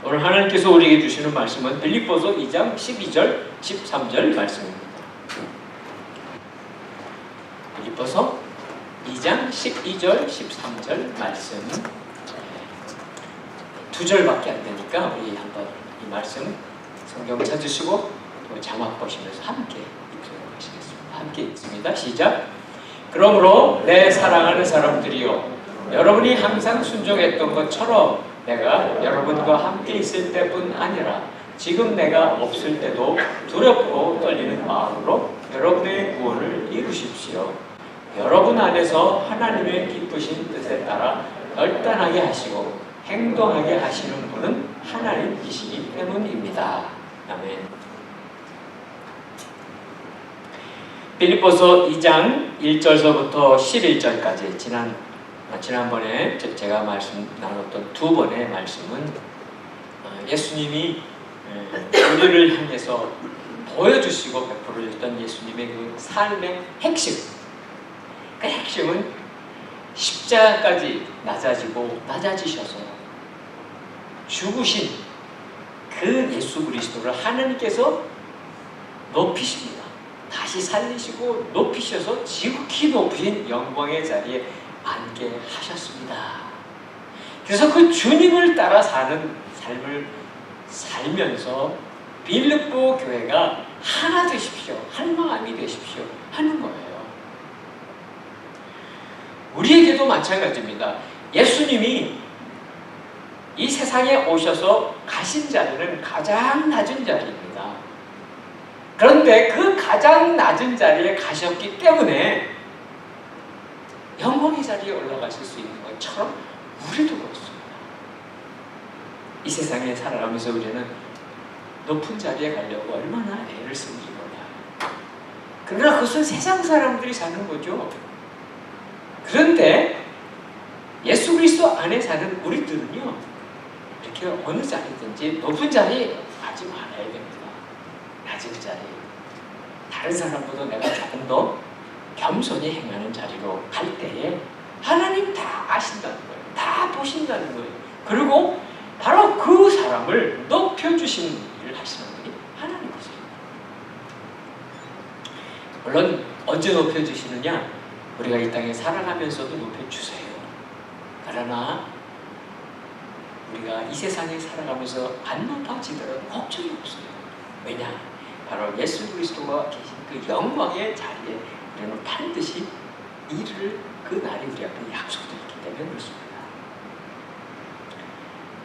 오늘 하나님께서 우리에게 주시는 말씀은 빌립보서 2장 12절, 13절 말씀입니다. 빌립보서 2장 12절, 13절 말씀. 2절밖에 안 되니까 우리 한번 이 말씀 성경 찾으시고 또 자막 보시면서 함께 읽도록 하시겠습니다. 함께 읽습니다. 시작. 그러므로 내 사랑하는 사람들이여, 여러분이 항상 순종했던 것처럼 내가 여러분과 함께 있을 때뿐 아니라 지금 내가 없을 때도 두렵고 떨리는 마음으로 여러분의 구원을 이루십시오. 여러분 안에서 하나님의 기쁘신 뜻에 따라 결단하게 하시고 행동하게 하시는 분은 하나님이시기 때문입니다. 아멘. 빌립보서 2장 1절서부터 11절까지 지난번에 제가 말씀 나눴던 두 번의 말씀은 예수님이 우리를 향해서 보여주시고 베풀어 주셨던 예수님의 그 삶의 핵심. 그 핵심은 십자가까지 낮아지셔서 죽으신 그 예수 그리스도를 하나님께서 높이십니다. 다시 살리시고 높이셔서 지극히 높으신 영광의 자리에 앉게 하셨습니다. 그래서 그 주님을 따라 사는 삶을 살면서 빌립보 교회가 하나 되십시오, 한 마음이 되십시오 하는 거예요. 우리에게도 마찬가지입니다. 예수님이 이 세상에 오셔서 가신 자리는 가장 낮은 자리입니다. 그런데 그 가장 낮은 자리에 가셨기 때문에 영광의 자리에 올라가실 수 있는 것처럼 우리도 그렇습니다. 이 세상에 살아가면서 우리는 높은 자리에 가려고 얼마나 애를 쓰는지 몰라요. 그러나 그것은 세상 사람들이 사는 거죠. 그런데 예수 그리스도 안에 사는 우리들은요, 이렇게 어느 자리든지 높은 자리에 가지 말아야 됩니다. 낮은 자리, 다른 사람보다 내가 조금 더 겸손히 행하는 자리로 갈 때에 하나님 다 아신다는 거예요. 다 보신다는 거예요. 그리고 바로 그 사람을 높여주시는 일을 하시는 분이 하나님이세요. 물론 언제 높여주시느냐? 우리가 이 땅에 살아가면서도 높여주세요. 그러나 우리가 이 세상에 살아가면서 안 높아지더라도 걱정이 없어요. 왜냐? 바로 예수 그리스도가 계신 그 영광의 자리에 우리는 반드시 이를 그 날이 우리 앞에 약속되어 있기 때문에 그렇습니다.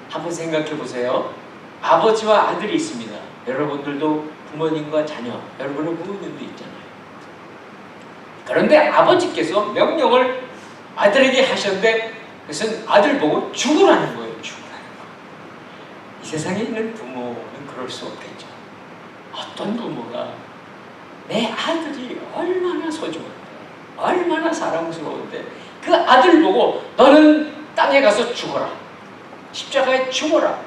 한번 생각해 보세요. 아버지와 아들이 있습니다. 여러분들도 부모님과 자녀, 여러분의 부모님도 있잖아요. 그런데 아버지께서 명령을 아들에게 하셨는데 그것은 아들 보고 죽으라는 거예요. 죽으라는 거. 이 세상에 있는 부모는 그럴 수 없겠죠. 어떤 부모가 내 아들이 얼마나 소중한데, 얼마나 사랑스러운데 그 아들 보고 너는 땅에 가서 죽어라, 십자가에 죽어라.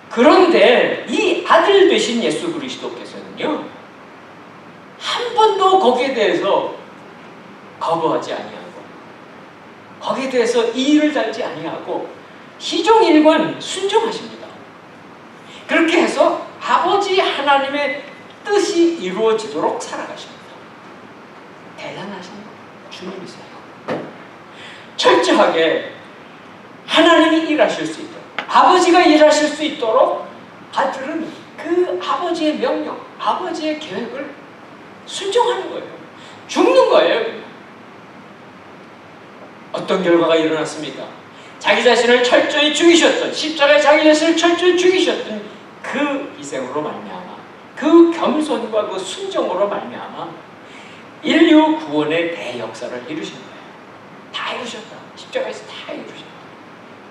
그런데 이 아들 되신 예수 그리스도께서는요, 한 번도 거기에 대해서 거부하지 아니하고, 거기에 대해서 이의를 달지 아니하고 시종일관 순종하십니다. 그렇게 해서 아버지 하나님의 뜻이 이루어지도록 살아가십니다. 대단하신 주님이세요. 철저하게 하나님이 일하실 수 있도록, 아버지가 일하실 수 있도록 아들은 그 아버지의 명령, 아버지의 계획을 순종하는 거예요. 죽는 거예요. 어떤 결과가 일어났습니까? 자기 자신을 철저히 죽이셨던, 십자가에 자기 자신을 철저히 죽이셨던 그 희생으로 말미암아, 그 겸손과 그 순종으로 말미암아 인류 구원의 대역사를 이루신 거예요. 다 이루셨다. 십자가에서 다 이루셨다.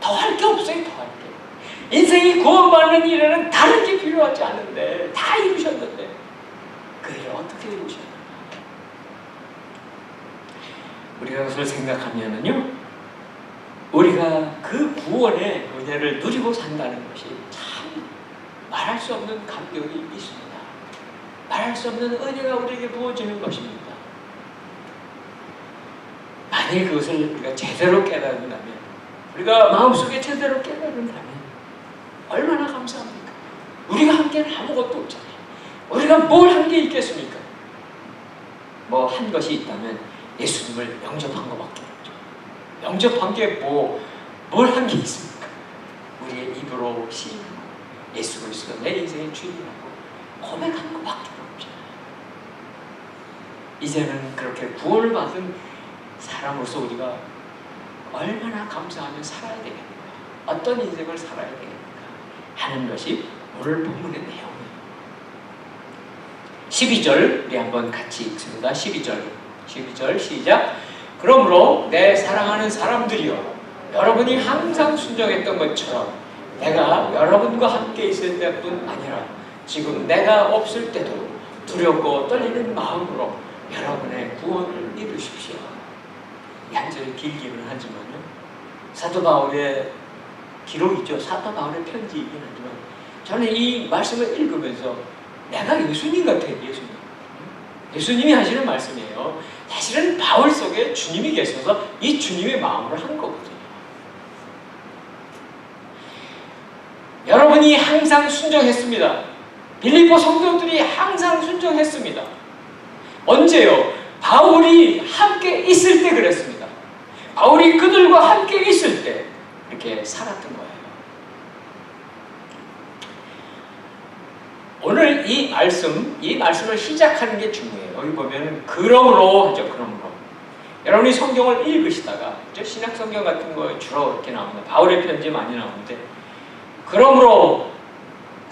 더 할 게 없어요. 더 할 게. 인생이 구원받는 일에는 다른 게 필요하지 않은데 다 이루셨는데 그 일을 어떻게 이루셨나? 우리가 그것을 생각하면은요, 우리가 그 구원의 은혜를 누리고 산다는 것이 참 말할 수 없는 감격이 있습니다. 말할 수 없는 은혜가 우리에게 부어지는 것입니다. 만일 그것을 우리가 제대로 깨닫는다면 우리가 마음속에 제대로 깨달은다면 얼마나 감사합니까? 우리가 한 게는 아무것도 없잖아요. 우리가 뭘 한 게 있겠습니까? 뭐 한 것이 있다면 예수님을 영접한 것밖에 없죠. 영접한 게 뭘 한 게 있습니까? 우리의 입으로 시인하고 예수 그리스도 내 인생의 주인이라고 고백한 것밖에 없잖아요. 이제는 그렇게 구원을 받은 사람으로서 우리가 얼마나 감사하며 살아야 되겠는가, 어떤 인생을 살아야 되겠는가 하는 것이 오늘 본문의 내용이에요. 12절 우리 한번 같이 읽습니다. 12절 시작. 그러므로 내 사랑하는 사람들이여, 여러분이 항상 순종했던 것처럼 내가 여러분과 함께 있을 때뿐 아니라 지금 내가 없을 때도 두렵고 떨리는 마음으로 여러분의 구원을 이루십시오. 이 한 절이 길기는 하지만요, 사도 바울의 기록이죠. 사도 바울의 편지이긴 하지만 저는 이 말씀을 읽으면서 내가 예수님 같아요. 예수님이 하시는 말씀이에요. 사실은 바울 속에 주님이 계셔서 이 주님의 마음을 한 거거든요. 여러분이 항상 순종했습니다. 빌립보 성도들이 항상 순종했습니다. 언제요? 바울이 함께 있을 때 그랬습니다. 바울이 그들과 함께 있을 때 이렇게 살았던 거예요. 오늘 이 말씀을 시작하는 게 중요해요. 여기 보면 그러므로 하죠. 그러므로. 여러분이 성경을 읽으시다가 신약 성경 같은 거에 주로 이렇게 나옵니다. 바울의 편지 많이 나오는데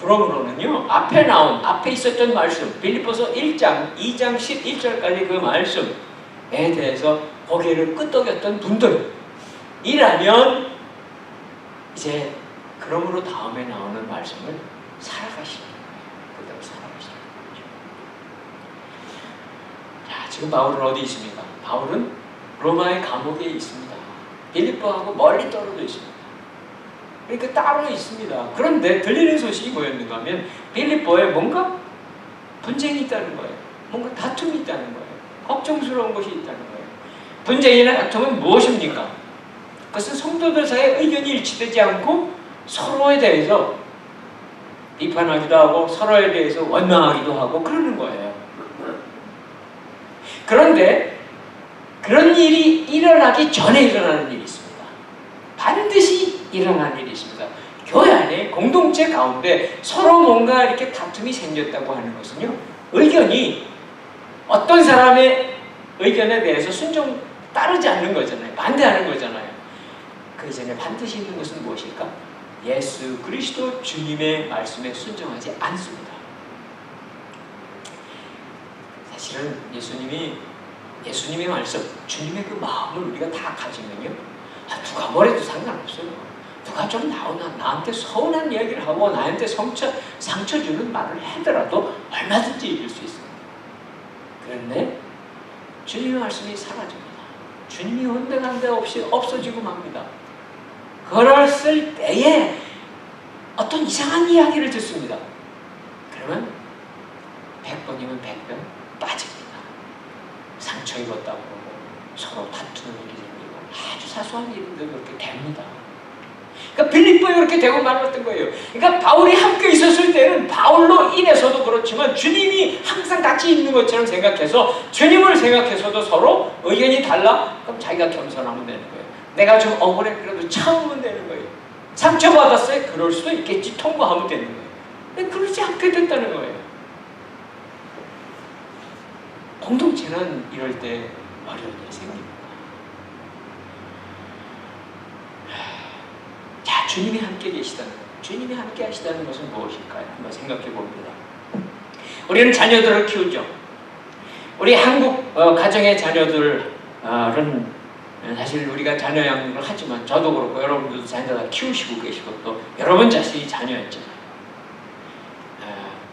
그러므로는요, 앞에 있었던 말씀, 빌립보서 1장, 2장 11절까지 그 말씀에 대해서 고개를 끄덕였던 분들이라면 이제 그러므로 다음에 나오는 말씀을 살아가시는 거예요. 그대로 살아가시는 거죠. 자, 지금 바울은 어디 있습니까? 바울은 로마의 감옥에 있습니다. 빌립보하고 멀리 떨어져 있습니다. 그러니까 따로 있습니다. 그런데 들리는 소식이 뭐였는가 하면 빌립보에 뭔가 분쟁이 있다는 거예요. 뭔가 다툼이 있다는 거예요. 걱정스러운 것이 있다는 거예요. 분쟁이나 다툼은 무엇입니까? 그것은 성도들 사이에 의견이 일치되지 않고 서로에 대해서 비판하기도 하고 서로에 대해서 원망하기도 하고 그러는 거예요. 그런데 그런 일이 일어나기 전에 일어나는 일이 있습니다. 반드시 일어난 일이 있습니다. 교회 안에 공동체 가운데 서로 뭔가 이렇게 다툼이 생겼다고 하는 것은요, 의견이 어떤 사람의 의견에 대해서 따르지 않는 거잖아요. 반대하는 거잖아요. 그 이전에 반드시 있는 것은 무엇일까? 예수 그리스도 주님의 말씀에 순종하지 않습니다. 사실은 예수님의 말씀, 주님의 그 마음을 우리가 다 가지면요, 누가 뭐래도 상관없어요. 누가 좀 나한테 서운한 이야기를 하고 나한테 상처 주는 말을 하더라도 얼마든지 이길 수 있습니다. 그런데 주님의 말씀이 사라집니다. 주님이 온데간데 없이 없어지고 맙니다. 그랬을 때에 어떤 이상한 이야기를 듣습니다. 그러면 100번이면 100번 빠집니다. 상처 입었다고 서로 다투는 일이 생기고 아주 사소한 일인데 그렇게 됩니다. 그러니까 빌립보에 그렇게 되고 말았던 거예요. 그러니까 바울이 함께 있었을 때는 바울로 인해서도 그렇지만 주님이 항상 같이 있는 것처럼 생각해서 주님을 생각해서도 서로 의견이 달라? 그럼 자기가 겸손하면 되는 거예요. 내가 좀 억울해 그래도 참으면 되는 거예요. 상처받았어요? 그럴 수도 있겠지. 통과하면 되는 거예요. 근데 그러지 않게 됐다는 거예요. 공동체는 이럴 때 어려움이 생깁니다. 자, 주님이 함께 계시다는 것. 주님이 함께 하시다는 것은 무엇일까요? 한번 생각해 봅니다. 우리는 자녀들을 키우죠. 우리 한국 가정의 자녀들은 사실 우리가 자녀 양육을 하지만 저도 그렇고 여러분들도 자녀 다 키우시고 계시고 또 여러분 자신이 자녀였잖아요.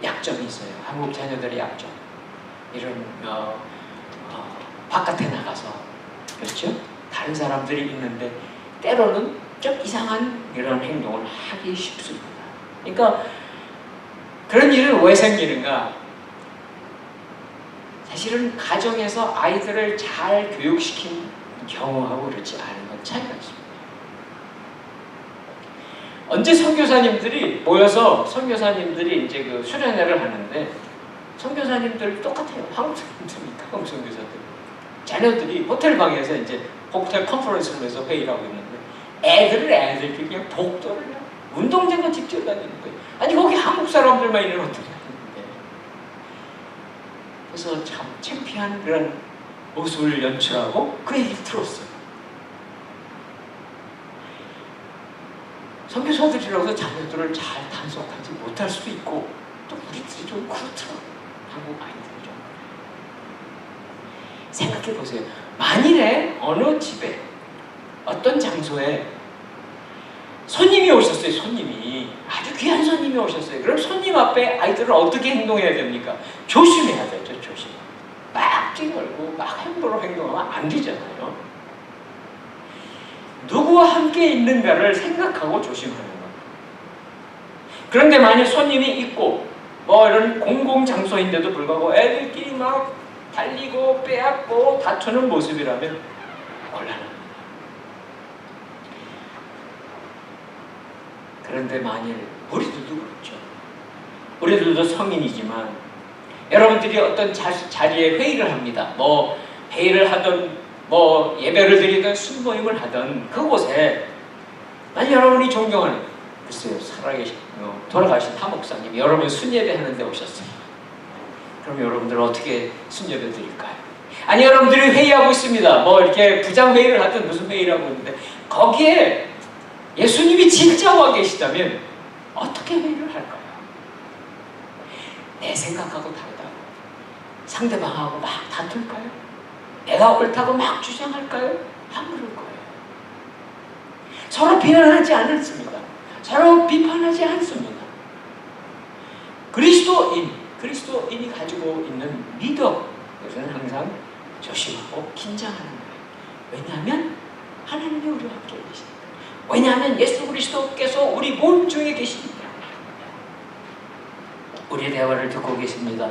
약점이 있어요. 한국 자녀들의 약점. 이런 바깥에 나가서 그렇죠? 다른 사람들이 있는데 때로는 좀 이상한 이런 행동을 하기 쉽습니다. 그러니까 그런 일은 왜 생기는가? 사실은 가정에서 아이들을 잘 교육시킨 경우하고 그렇지 않은 건 차이가 있습니다. 언제 선교사님들이 모여서 선교사님들이 이제 그 수련회를 하는데 선교사님들 똑같아요. 한국 사람들이니까 한국 선교사들. 자녀들이 호텔 방에서 이제 호텔 컨퍼런스를 해서 회의를 하고 있는데 애들끼리 그냥 복도를 운동장과 직접 다니는 거예요. 아니 거기 한국 사람들만 있는 호텔이 아닌데. 그래서 참 창피한 그런 모습을 연출하고 그 얘기를 들었어요. 선교사들이라서 자녀들을 잘 단속하지 못할 수도 있고 또 우리들이 좀 그렇더라고요. 한국 아이들이 좀. 생각해 보세요. 만일에 어느 집에 어떤 장소에 손님이 오셨어요. 손님이 아주 귀한 손님이 오셨어요. 그럼 손님 앞에 아이들은 어떻게 행동해야 됩니까? 조심해야 되죠. 조심. 막 뛰놀고 막 함부로 행동하면 안 되잖아요. 누구와 함께 있는가를 생각하고 조심하는 겁니다. 그런데 만약 손님이 있고 뭐 이런 공공장소인데도 불구하고 애들끼리 막 달리고 빼앗고 다투는 모습이라면 곤란합니다. 그런데 만일 우리들도 그렇죠. 우리들도 성인이지만 여러분들이 어떤 자리에 회의를 합니다. 뭐 회의를 하든 뭐 예배를 드리든 순모임을 하든 그곳에 만약 여러분이 존경하는 글쎄요 살아계신 돌아가신 하목사님이 여러분 순예배 하는 데 오셨어요. 그럼 여러분들은 어떻게 순예배 드릴까요? 아니 여러분들이 회의하고 있습니다. 뭐 이렇게 부장회의를 하든 무슨 회의를 하고 있는데 거기에 예수님이 진짜 와 계시다면 어떻게 회의를 할까요? 내 생각하고 다르다고 상대방하고 막 다툴까요? 내가 옳다고 막 주장할까요? 안 그럴 거예요. 서로 비난하지 않습니다. 서로 비판하지 않습니다. 그리스도인이 가지고 있는 믿음, 그것은 항상 조심하고 긴장하는 거예요. 왜냐하면 하나님이 우리와 함께 계시니까. 왜냐하면 예수 그리스도께서 우리 몸 중에 계시기 때문에. 우리의 대화를 듣고 계십니다.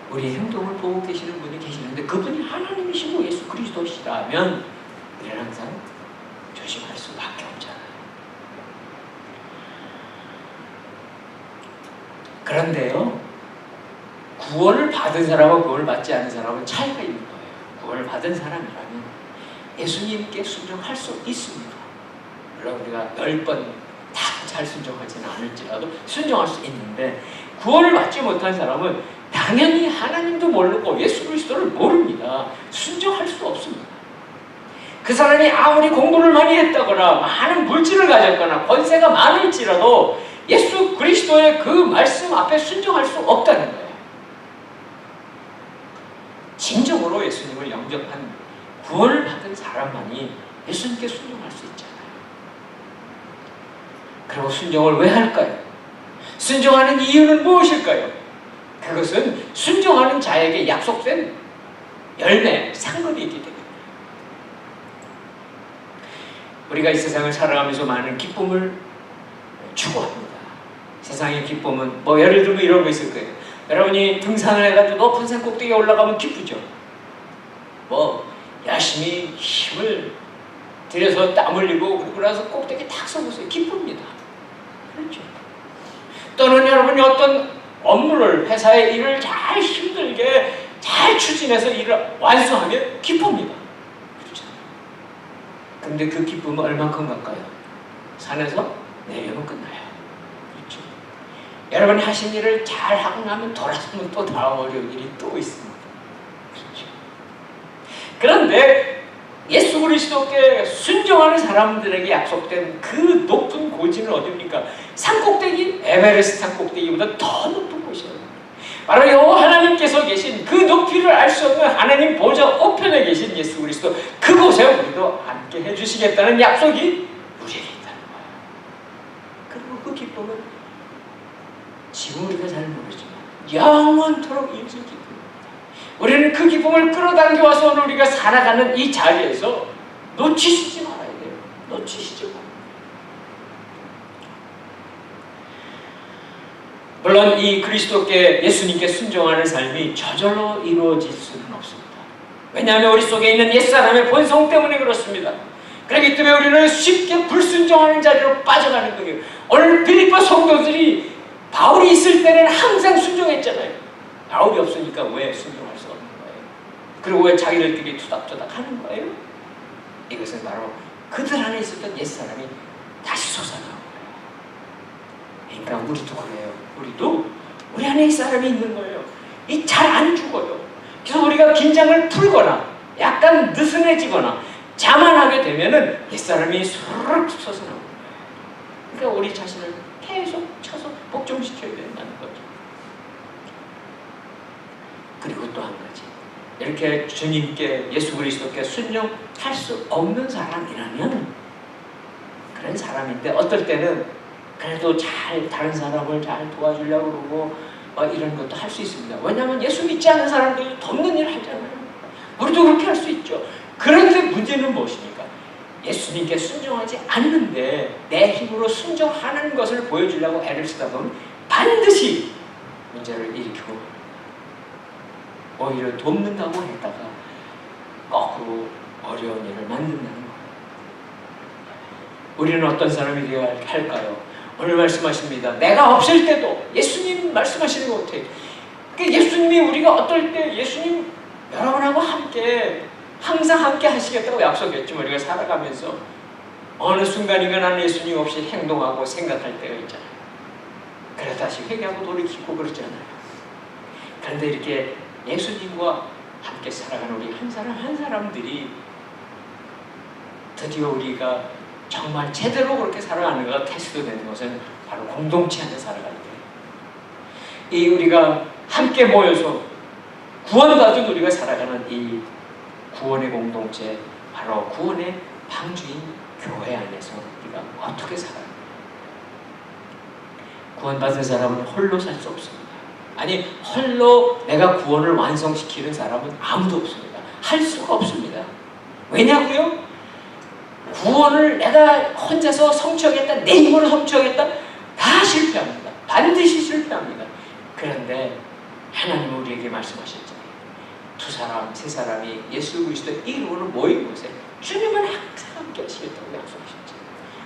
우리의 행동을 보고 계시는 분이 계시는데 그분이 하나님이시고 예수 그리스도시라면 우리는 항상 조심할 수밖에 없잖아요. 그런데요, 구원을 받은 사람과 구원을 받지 않은 사람은 차이가 있는 거예요. 구원을 받은 사람이라면 예수님께 순종할 수 있습니다. 물론 우리가 10번 다 잘 순종하지는 않을지라도 순종할 수 있는데 구원을 받지 못한 사람은 당연히 하나님도 모르고 예수 그리스도를 모릅니다. 순종할 수 없습니다. 그 사람이 아무리 공부를 많이 했다거나 많은 물질을 가졌거나 권세가 많을지라도 예수 그리스도의 그 말씀 앞에 순종할 수 없다는 거예요. 진정으로 예수님을 영접한 구원을 받은 사람만이 예수님께 순종할 수 있잖아요. 그리고 순종을 왜 할까요? 순종하는 이유는 무엇일까요? 그것은 순종하는 자에게 약속된 열매, 상급이 있기 때문에 우리가 이 세상을 살아가면서 많은 기쁨을 추구합니다. 세상의 기쁨은 뭐 예를 들면 이런 거 있을 거예요. 여러분이 등산을 해가지고 높은 산 꼭대기에 올라가면 기쁘죠. 뭐 열심히 힘을 들여서 땀 흘리고 그러고 나서 꼭대기 탁 서보세요. 기쁩니다. 그렇죠. 또는 여러분이 어떤 업무를 회사의 일을 잘 힘들게 잘 추진해서 일을 완수하면 기쁩니다. 그렇죠. 근데 그 기쁨은 얼만큼 갈까요? 산에서 내려면 끝나요. 그렇죠. 여러분이 하신 일을 잘 하고 나면 돌아서면 또 다음 어려운 일이 또 있습니다. 그렇죠. 그런데 예수 그리스도께 순종하는 사람들에게 약속된 그 높은 고지는 어디입니까? 산꼭대기, 에베레스트 산꼭대기보다 더 높은 곳이에요. 바로 여호와 하나님께서 계신 그 높이를 알 수 없는 하나님 보좌 우편에 계신 예수 그리스도, 그곳에 우리도 함께 해주시겠다는 약속이 우리에게 있다는 거예요. 그리고 그 기쁨은 지금 우리가 잘 모르지만 영원토록 일질 기쁨. 우리는 그 기쁨을 끌어당겨와서 오늘 우리가 살아가는 이 자리에서 놓치시지 말아야 돼요. 놓치시지 말아요. 물론 이 그리스도께 예수님께 순종하는 삶이 저절로 이루어질 수는 없습니다. 왜냐하면 우리 속에 있는 옛사람의 본성 때문에 그렇습니다. 그렇기 때문에 우리는 쉽게 불순종하는 자리로 빠져가는 거예요. 오늘 빌립보 성도들이 바울이 있을 때는 항상 순종했잖아요. 바울이 없으니까 왜 순종할 수 없는 거예요? 그리고 왜 자기들끼리 투닥투닥 하는 거예요? 이것은 바로 그들 안에 있었던 옛사람이 다시 솟아나온 거예요. 그러니까 우리도 그래요. 우리도 우리 안에 사람이 있는 거예요. 이 잘 안 죽어요. 그래서 우리가 긴장을 풀거나 약간 느슨해지거나 자만하게 되면은 옛사람이 수르륵 솟아나는 거예요. 그러니까 우리 자신을 계속 쳐서 복종시켜야 된다는 거죠. 그리고 또 한 가지, 이렇게 주님께 예수 그리스도께 순종할 수 없는 사람이라면 그런 사람인데 어떨 때는 그래도 잘 다른 사람을 잘 도와주려고 그러고 이런 것도 할 수 있습니다. 왜냐하면 예수 믿지 않는 사람들이 돕는 일 하잖아요. 우리도 그렇게 할 수 있죠. 그런데 문제는 무엇입니까? 예수님께 순종하지 않는데 내 힘으로 순종하는 것을 보여주려고 애를 쓰다 보면 반드시 문제를 일으키고 오히려 돕는다고 했다가 거꾸로 어려운 일을 만든다는 거예요. 우리는 어떤 사람이 되어야 할까요? 오늘 말씀하십니다. 내가 없을 때도 예수님 말씀하시는 것 같아요. 그러니까 예수님이 우리가 어떨 때 예수님 여러분하고 함께 항상 함께 하시겠다고 약속했지만 우리가 살아가면서 어느 순간인가 나는 예수님 없이 행동하고 생각할 때가 있잖아요. 그래서 다시 회개하고 돌이키고 그러잖아요. 그런데 이렇게 예수님과 함께 살아가는 우리 한 사람 한 사람들이 드디어 우리가 정말 제대로 그렇게 살아가는가 테스트되는 것은 바로 공동체 안에 살아갈 때, 이 우리가 함께 모여서 구원받은 우리가 살아가는 이 구원의 공동체, 바로 구원의 방주인 교회 안에서 우리가 어떻게 살아요? 구원받은 사람은 홀로 살 수 없습니다. 아니, 홀로 내가 구원을 완성시키는 사람은 아무도 없습니다. 할 수가 없습니다. 왜냐고요? 구원을 내가 혼자서 성취하겠다, 내 힘으로 성취하겠다, 다 실패합니다. 반드시 실패합니다. 그런데 하나님은 우리에게 말씀하셨잖아요. 두 사람, 세 사람이 예수 그리스도 이름으로 모인 곳에 주님은 항상 함께 하시겠다고 약속하셨죠.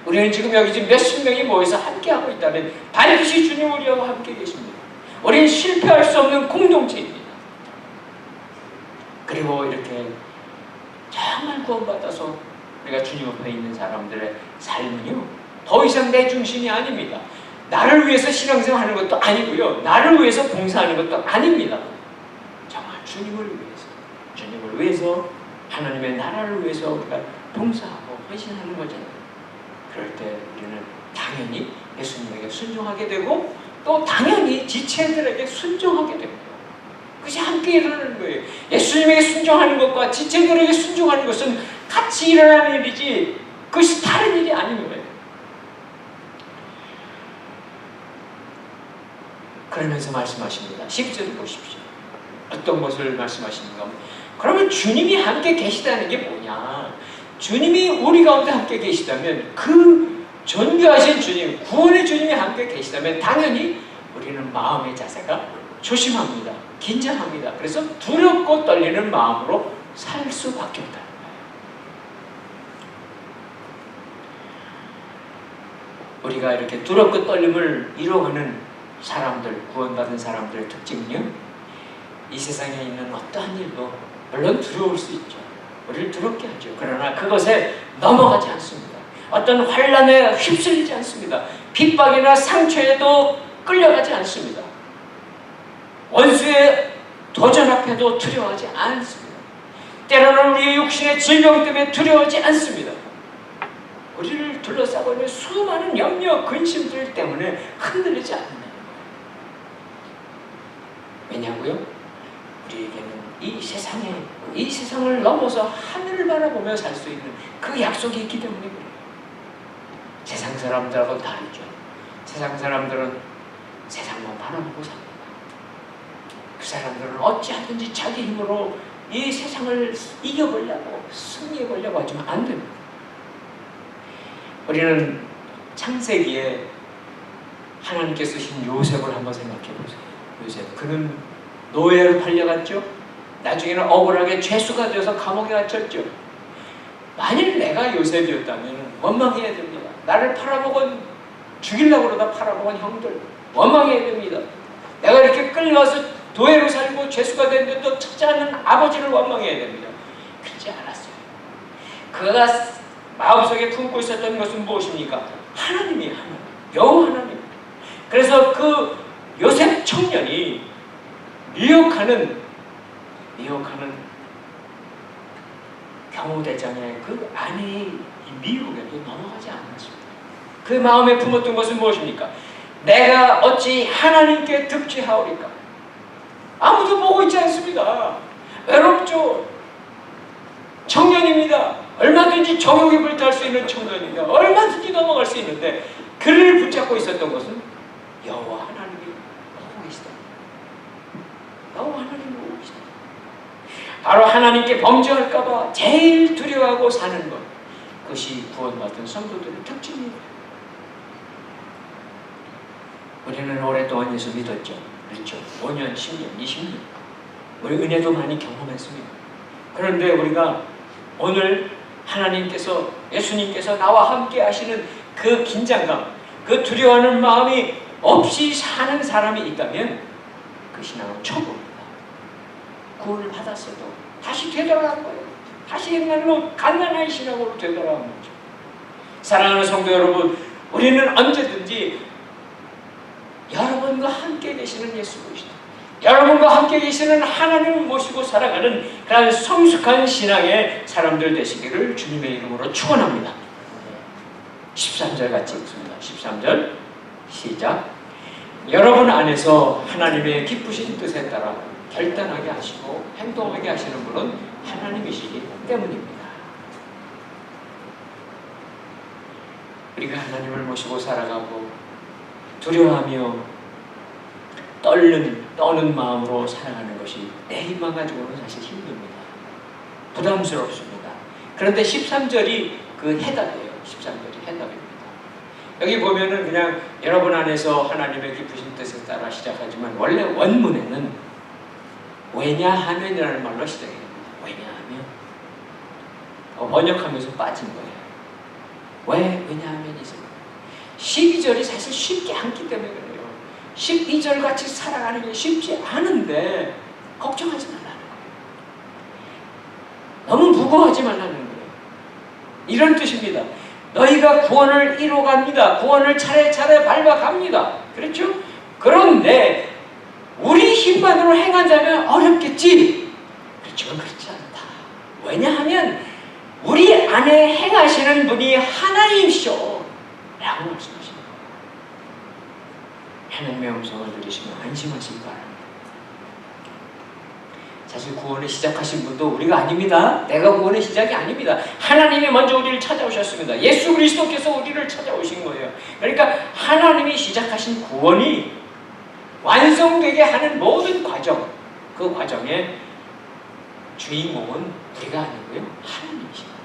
우리는 지금 여기 지금 몇십 명이 모여서 함께 하고 있다면 반드시 주님 우리하고 함께 계십니다. 우리는 실패할 수 없는 공동체입니다. 그리고 이렇게 정말 구원받아서 우리가 주님 앞에 있는 사람들의 삶은요, 더 이상 내 중심이 아닙니다. 나를 위해서 신앙생활하는 것도 아니고요, 나를 위해서 봉사하는 것도 아닙니다. 정말 주님을 위해서 하나님의 나라를 위해서 우리가 봉사하고 헌신하는 거잖아요. 그럴 때 우리는 당연히 예수님에게 순종하게 되고 또 당연히 지체들에게 순종하게 됩니다. 그것이 함께 일어나는 거예요. 예수님에게 순종하는 것과 지체들에게 순종하는 것은 같이 일어나는 일이지 그것이 다른 일이 아닌 거예요. 그러면서 말씀하십니다. 10절을 보십시오. 어떤 것을 말씀하시는가? 그러면 주님이 함께 계시다는 게 뭐냐? 주님이 우리 가운데 함께 계시다면, 그 존귀하신 주님, 구원의 주님이 함께 계시다면 당연히 우리는 마음의 자세가 조심합니다. 긴장합니다. 그래서 두렵고 떨리는 마음으로 살 수밖에 없다. 우리가 이렇게 두렵고 떨림을 이뤄가는 사람들, 구원받은 사람들의 특징은요, 이 세상에 있는 어떠한 일도 물론 두려울 수 있죠. 우리를 두렵게 하죠. 그러나 그것에 넘어가지 않습니다. 어떤 환난에 휩쓸리지 않습니다. 핍박이나 상처에도 끌려가지 않습니다. 원수의 도전 앞에도 두려워하지 않습니다. 때로는 우리의 육신의 질병 때문에 두려워하지 않습니다. 우리를 둘러싸고 있는 수많은 염려, 근심들 때문에 흔들리지 않는다는 거예요. 왜냐고요? 우리에게는 이 세상을 넘어서 하늘을 바라보며 살 수 있는 그 약속이 있기 때문에 그래요. 세상 사람들하고 다르죠. 세상 사람들은 세상만 바라보고 삽니다. 그 사람들은 어찌하든지 자기 힘으로 이 세상을 이겨보려고, 승리해보려고 하지만 안 됩니다. 우리는 창세기에 하나님께서 주신 요셉을 한번 생각해 보세요. 요셉, 그는 노예로 팔려갔죠. 나중에는 억울하게 죄수가 되어서 감옥에 갇혔죠. 만일 내가 요셉이었다면 원망해야 됩니다. 나를 팔아먹은, 죽이려고 그러다 팔아먹은 형들 원망해야 됩니다. 내가 이렇게 끌려와서 도회로 살고 죄수가 됐는데도 찾지 않는 아버지를 원망해야 됩니다. 그러지 않았어요. 그가 마음속에 품고 있었던 것은 무엇입니까? 하나님이 하나님, 여호와 하나님. 그래서 그 요셉 청년이 미혹하는 경호대장의 그 아내의 미혹에도 넘어가지 않았습니다. 그 마음에 품었던 것은 무엇입니까? 내가 어찌 하나님께 득죄하오리까? 아무도 보고 있지 않습니다. 외롭죠. 청년입니다. 얼마든지 정욕에 불탈 수 있는 청년입니다. 얼마든지 넘어갈 수 있는데 그를 붙잡고 있었던 것은 여호와 하나님이 보고 계시다. 여호와 하나님이 보고 계시다. 바로 하나님께 범죄할까봐 제일 두려워하고 사는 것, 그것이 구원받은 성도들의 특징입니다. 우리는 오랫동안 예수 믿었죠. 그렇죠. 5년, 10년, 20년. 우리 은혜도 많이 경험했습니다. 그런데 우리가 오늘 하나님께서, 예수님께서 나와 함께 하시는 그 긴장감, 그 두려워하는 마음이 없이 사는 사람이 있다면 그 신앙은 초보입니다. 구원을 받았어도 다시 되돌아간 거예요. 다시 옛날로 갓난아이 신앙으로 되돌아간 거죠. 사랑하는 성도 여러분, 우리는 언제든지 여러분과 함께 계시는 예수 그리스도, 여러분과 함께 계시는 하나님을 모시고 살아가는 그런 성숙한 신앙의 사람들 되시기를 주님의 이름으로 축원합니다. 13절 같이 읽습니다. 13절 시작. 여러분 안에서 하나님의 기쁘신 뜻에 따라 결단하게 하시고 행동하게 하시는 분은 하나님이시기 때문입니다. 우리가 하나님을 모시고 살아가고 두려워하며 떠는 마음으로 살아가는 것이 내 힘만 가지고는 사실 힘듭니다. 부담스럽습니다. 그런데 13절이 그 해답이에요. 13절이 해답입니다. 여기 보면은 그냥 여러분 안에서 하나님의 깊으신 뜻에 따라 시작하지만 원래 원문에는 왜냐하면이라는 말로 시작해요. 왜냐하면 번역하면서 빠진 거예요. 왜냐하면이 있어요. 12절이 사실 쉽지 않기 때문에 그래요. 12절 같이 살아가는 게 쉽지 않은데 걱정하지 말라는 거예요. 너무 무거워하지 말라는 거예요. 이런 뜻입니다. 너희가 구원을 이뤄갑니다. 구원을 차례차례 밟아갑니다. 그렇죠? 그런데 우리 힘만으로 행한다면 어렵겠지. 그렇지만 그렇지 않다. 왜냐하면 우리 안에 행하시는 분이 하나님이시오 라고 말씀하십니다. 하나님의 음성을 들으시면 안심하시기 바랍니다. 사실 구원을 시작하신 분도 우리가 아닙니다. 내가 구원의 시작이 아닙니다. 하나님이 먼저 우리를 찾아오셨습니다. 예수 그리스도께서 우리를 찾아오신 거예요. 그러니까 하나님이 시작하신 구원이 완성되게 하는 모든 과정, 그 과정의 주인공은 우리가 아니고요, 하나님이십니다.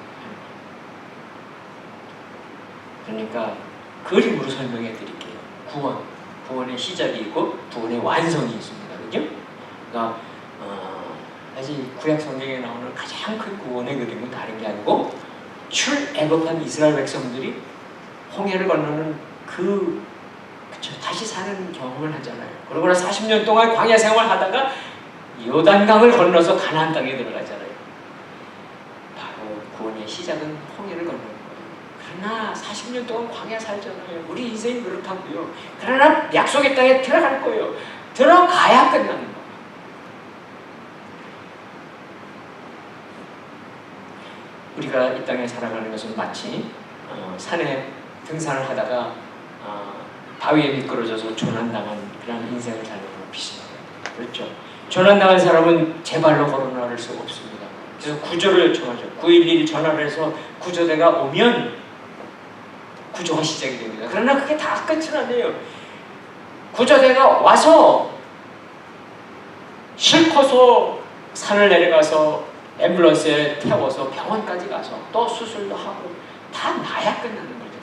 그러니까 그림으로 설명해 드릴게요. 구원의 시작이 있고 구원의 완성이 있습니다. 그죠? 그러니까 사실 구약 성경에 나오는 가장 큰 구원의 그림은 다른 게 아니고 출애굽한 이스라엘 백성들이 홍해를 건너는 다시 사는 경험을 하잖아요. 그러고 나 40년 동안 광야 생활하다가 요단강을 건너서 가나안 땅에 들어가잖아요. 바로 구원의 시작은 홍해를 건너는 거예요. 그러나 40년 동안 광야 살잖아요. 우리 인생이 그렇다고요. 그러나 약속의 땅에 들어갈 거예요. 들어가야 끝나는 거예요. 우리가 이 땅에 살아가는 것은 마치 산에 등산을 하다가 바위에 미끄러져서 조난당한 그런 인생을 사는 것과 비슷해요. 그렇죠? 조난당한 사람은 제 발로 걸어 나갈 수가 없습니다. 그래서 구조를 요청하죠. 911 전화를 해서 구조대가 오면 구조가 시작이 됩니다. 그러나 그게 다 끝은 아니에요. 구조대가 와서 싣고서 산을 내려가서 앰뷸런스에 태워서 병원까지 가서 또 수술도 하고 다 나야 끝나는 거죠.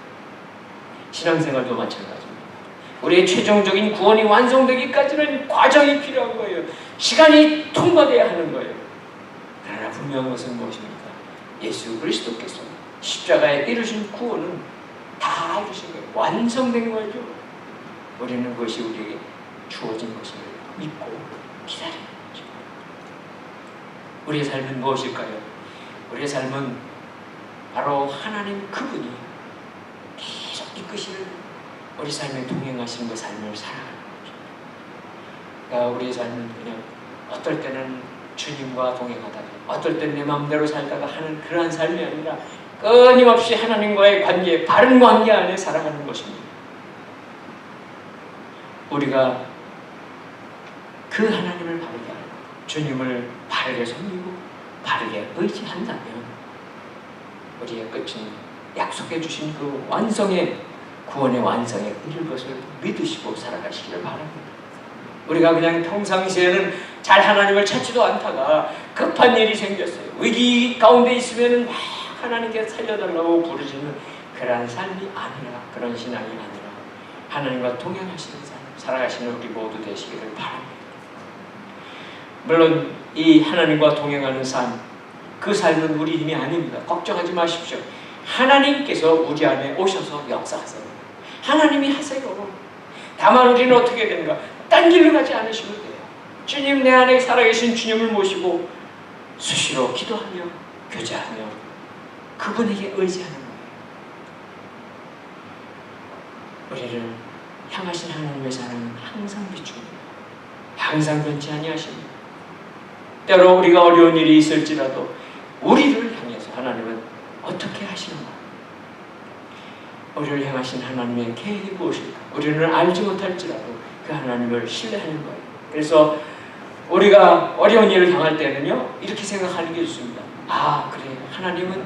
신앙생활도 마찬가지입니다. 우리의 최종적인 구원이 완성되기까지는 과정이 필요한 거예요. 시간이 통과돼야 하는 거예요. 그러나 분명한 것은 무엇입니까? 예수 그리스도께서 십자가에 이루신 구원은 다 이루신 거예요. 완성된 거죠. 우리는 그것이 우리에게 주어진 것을 믿고 기다리는 거죠. 우리의 삶은 무엇일까요? 우리의 삶은 바로 하나님 그분이 계속 이끄시는 우리 삶에 동행하시는 그 삶을 살아가는 거죠. 그러니까 우리의 삶은 그냥 어떨 때는 주님과 동행하다가 어떨 때는 내 마음대로 살다가 하는 그러한 삶이 아니라 끊임없이 하나님과의 관계, 바른 관계 안에 살아가는 것입니다. 우리가 그 하나님을 바르게 알고 주님을 바르게 섬기고 바르게 의지한다면 우리의 끝은 약속해 주신 그 완성의 구원의 완성에 이를 것을 믿으시고 살아가시기를 바랍니다. 우리가 그냥 평상시에는 잘 하나님을 찾지도 않다가 급한 일이 생겼어요. 위기 가운데 있으면 막 하나님께 살려달라고 부르짖는 그러한 삶이 아니라, 그런 신앙이 아니라 하나님과 동행하시는 삶 살아가시는 우리 모두 되시기를 바랍니다. 물론 이 하나님과 동행하는 삶, 그 삶은 우리 힘이 아닙니다. 걱정하지 마십시오. 하나님께서 우리 안에 오셔서 역사하세요. 하나님이 하세요. 다만 우리는 어떻게 되는가? 딴 길로 가지 않으시면 돼요. 주님, 내 안에 살아계신 주님을 모시고 수시로 기도하며 교제하며 그분에게 의지하는 거예요. 우리를 향하신 하나님의 사랑은 항상 비춥니다. 항상 변치 아니하십니다. 때로 우리가 어려운 일이 있을지라도 우리를 향해서 하나님은 어떻게 하시는가? 우리를 향하신 하나님의 계획이 무엇일까? 우리는 알지 못할지라도 그 하나님을 신뢰하는 거예요. 그래서 우리가 어려운 일을 당할 때는요, 이렇게 생각하는 게 좋습니다. 아, 그래, 하나님은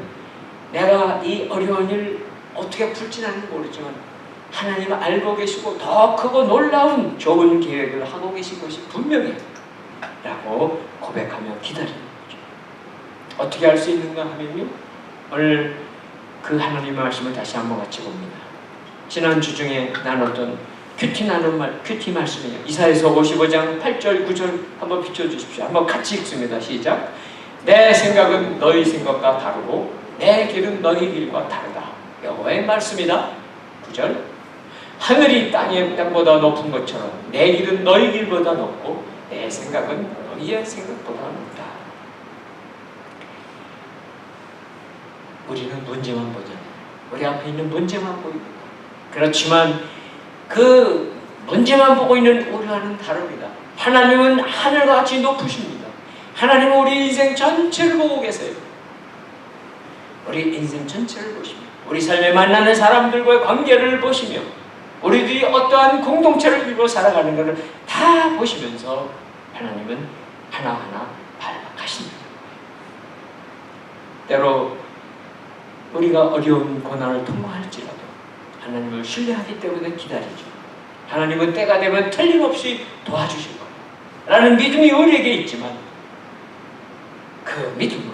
내가 이 어려운 일 어떻게 풀지 나는 모르지만 하나님은 알고 계시고 더 크고 놀라운 좋은 계획을 하고 계신 것이 분명해 라고 고백하며 기다리는 거죠. 어떻게 할 수 있는가 하면요, 오늘 그 하나님의 말씀을 다시 한번 같이 봅니다. 지난주 중에 나눴던 큐티 말씀이에요. 이사야서 55장 8절 9절 한번 비춰주십시오. 한번 같이 읽습니다. 시작. 내 생각은 너희 생각과 다르고 내 길은 너희 길과 다르다. 여호와의 말씀이다. 9절. 하늘이 땅의 땅보다 높은 것처럼 내 길은 너희 길보다 높고 내 생각은 너희의 생각보다 높다. 우리는 문제만 보잖아요. 우리 앞에 있는 문제만 보입니다. 그렇지만 그 문제만 보고 있는 우리와는 다릅니다. 하나님은 하늘과 같이 높으십니다. 하나님은 우리 인생 전체를 보고 계세요. 우리 인생 전체를 보십니다. 우리 삶에 만나는 사람들과의 관계를 보시며 우리들이 어떠한 공동체를 이루어 살아가는 것을 다 보시면서 하나님은 하나하나 발박하신다. 때로 우리가 어려운 고난을 통과할지라도 하나님을 신뢰하기 때문에 기다리죠. 하나님은 때가 되면 틀림없이 도와주실 거예요 라는 믿음이 우리에게 있지만 그 믿음으로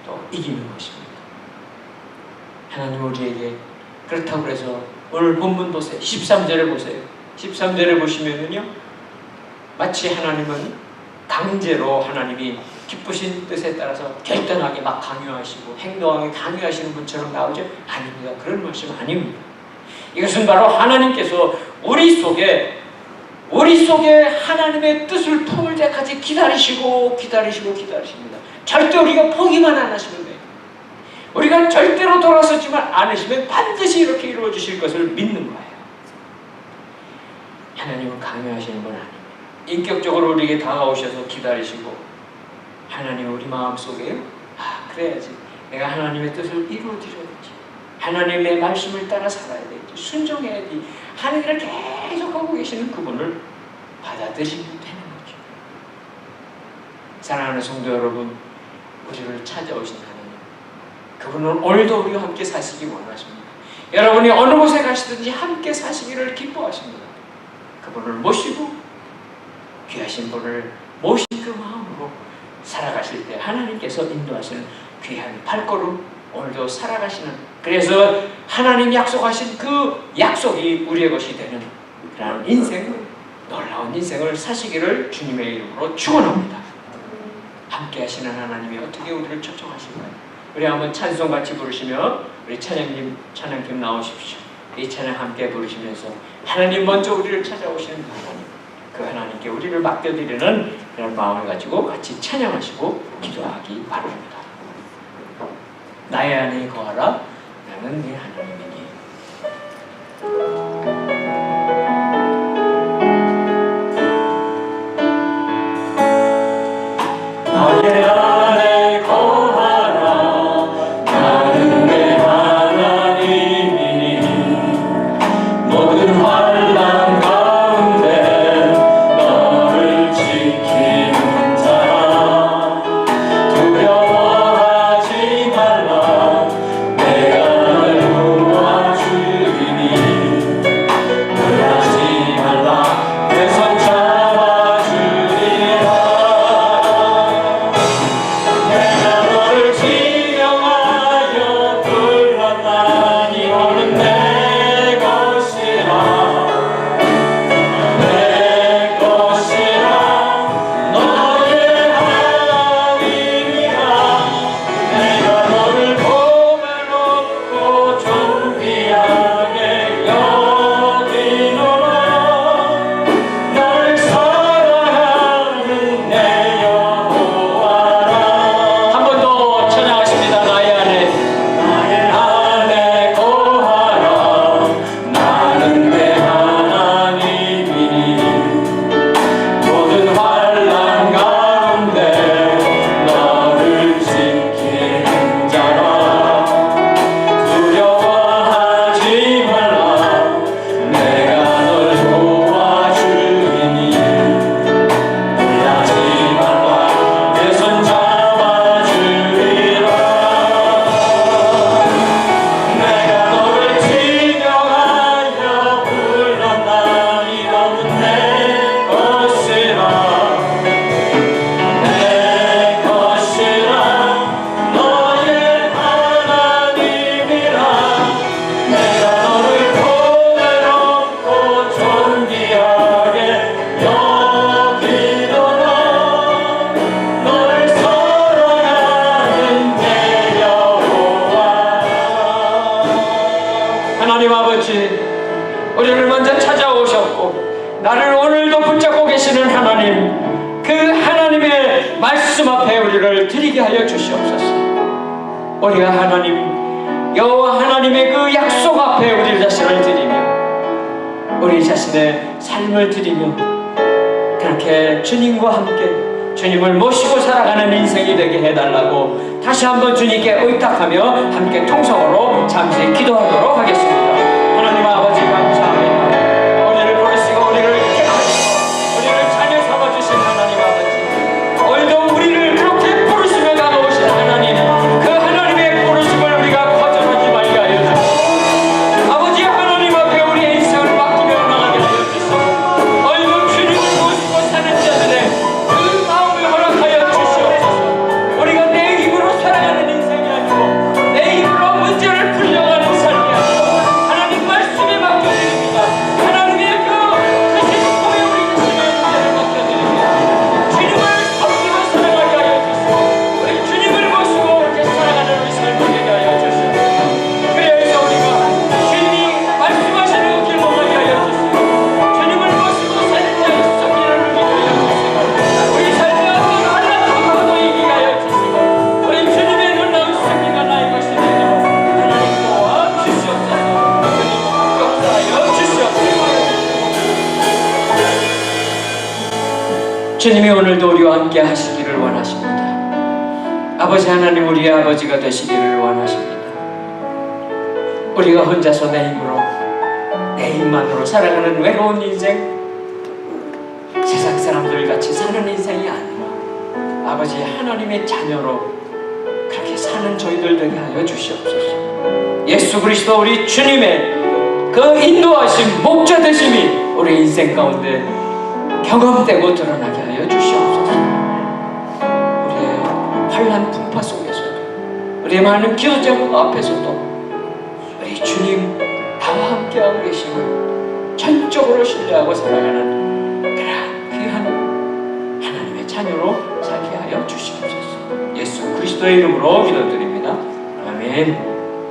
또 이기는 것입니다. 하나님 우리에게 그렇다고 해서 오늘 본문 보세요. 13절을 보세요. 13절을 보시면은요, 마치 하나님은 강제로 하나님이 기쁘신 뜻에 따라서 결단하게 막 강요하시고 행동하게 강요하시는 분처럼 나오죠? 아닙니다. 그런 말씀 아닙니다. 이것은 바로 하나님께서 우리 속에 하나님의 뜻을 품을 때까지 기다리십니다. 절대 우리가 포기만 안 하시면 돼요. 우리가 절대로 돌아서지만 않으시면 반드시 이렇게 이루어 주실 것을 믿는 거예요. 하나님은 강요하시는 분 아닙니다. 인격적으로 우리에게 다가오셔서 기다리시고 하나님 우리 마음속에 그래야지 내가 하나님의 뜻을 이루어드려야지, 하나님의 말씀을 따라 살아야 되지, 순종해야지 하는 일을 계속하고 계시는 그분을 받아들이면 되는 거죠. 사랑하는 성도 여러분, 우리를 찾아오신 하나님, 그분은 오늘도 우리와 함께 사시기 원하십니다. 여러분이 어느 곳에 가시든지 함께 사시기를 기뻐하십니다. 그분을 모시고 귀하신 분을 모신 그 마음으로 살아가실 때 하나님께서 인도하시는 귀한 발걸음 오늘도 살아가시는, 그래서 하나님 약속하신 그 약속이 우리의 것이 되는 그런 인생을, 놀라운 인생을 사시기를 주님의 이름으로 축원합니다. 함께 하시는 하나님이 어떻게 우리를 초청하실까요? 우리 한번 찬송 같이 부르시며 우리 찬양팀 나오십시오. 이 찬양 함께 부르시면서 하나님 먼저 우리를 찾아오시는 그 하나님, 그 하나님께 우리를 맡겨드리는 그런 마음을 가지고 같이 찬양하시고 기도하기 바랍니다. 나의 안에 거하라, 나는 네 하나님이니. 나의 안에 거하라, 나는 내 하나님이니. 모든 환난 가운데 너를 지키는 자라. 두려워하지 말라, 내가 널 도와주리니. 놀라지 말라, 내 손 잡아주리라. 내가 너를 지명하여 불렀나니 너는 내 것이라. 내 것이라, 너의 하나님이라. 내가 너를 보배롭고 존귀하게 여기노라. 너를 사랑하는 내 여호와라. 한 번 더 찬양하십니다. 나의 안에 거하라, 나는 내 하나님이니. 모든 환난 가운데 너를 지키는 자라. 두려워하지 말라, 내가 널 도와주리니. 놀라지 말라, 내 손 잡아주리라. 내가 너를 지명하여 불렀나니 너는 내 것이라. 내 것이라, 너의 하나님이라. 내가 너를 보배롭고 존귀하게 여기노라. 너를 사랑하는 내 여호와. 하나님 아버지, 우리를 먼저 찾아오셨고 나를 오늘도 붙잡고 계시는 하나님, 그 하나님의 말씀 앞에 우리를 드리게 하여 주시옵소서. 우리가 하나님, 여호와 하나님의 그 약속 앞에 우리 자신을 드리며 우리 자신의 삶을 드리며 그렇게 주님과 함께 주님을 모시고 살아가는 인생이 되게 해달라고 다시 한번 주님께 의탁하며 함께 통성으로 잠시 기도하도록 하겠습니다. 하나님 아버지 감사합니다. 우리를 부르시고 우리를 깨우시고 우리를 자녀 삼아주신 하나님 아버지, 오늘도 우리를 그렇게 부르시며 다가오신 하나님, 그 하나님의 부르심을 우리가 거절하지 말게 하여 주시고 아버지 하나님 앞에 우리의 인생을 맡기며 나가게 하여 주시고 오늘도 주님을 모시고 사는 자들의 그 마음을 허락하여 주시옵소서. 우리가 내 힘으로 살아가는 인생이 아니고 내 힘으로 문제를 풀려가는 삶이 아니고 하나님 말씀에 맡겨드립니다. 하나님의 그 크신 꿈에 우리 자신의 문제를 맡겨드립니다. 주님을 섬기고 살아가게 하여 주시고 우리 주님을 모시고 이렇게 살아가는 우리 삶이 되게 하여 주시고 그래서 우리가 주님이 말씀하시는 길 못하게 하여 주시고 주님을 모시고 사는 자의 섬기는 우리가 하여 주시고 우리 삶의 어떤 환난도 이기게 하여 주시고 우리 주님의 놀라운 승리가 나의 것이 되도록 하나님 도와주시옵소서. 주님 역사하여 주시옵소서. 주님이 오늘도 우리와 함께 하시기를 원하십니다. 아버지 하나님, 우리의 아버지가 되시기를 원하십니다. 우리가 혼자서 내 힘으로 내 힘만으로 살아가는 외로운 인생, 세상 사람들 같이 사는 인생이 아니라 아버지 하나님의 자녀로 그렇게 사는 저희들 되게 하여 주시옵소서. 예수 그리스도 우리 주님의 그 인도하심, 목자 되심이 우리 인생 가운데 경험되고 드러나게 하여 주시옵소서. 우리의 환난 풍파 속에서도 우리의 많은 기도제목 앞에서도 우리 주님 나와 함께하고 계심을 전적으로 신뢰하고 살아가는 그런 귀한 하나님의 자녀로 살게 하여 주시옵소서. 예수 그리스도의 이름으로 기도드립니다. 아멘.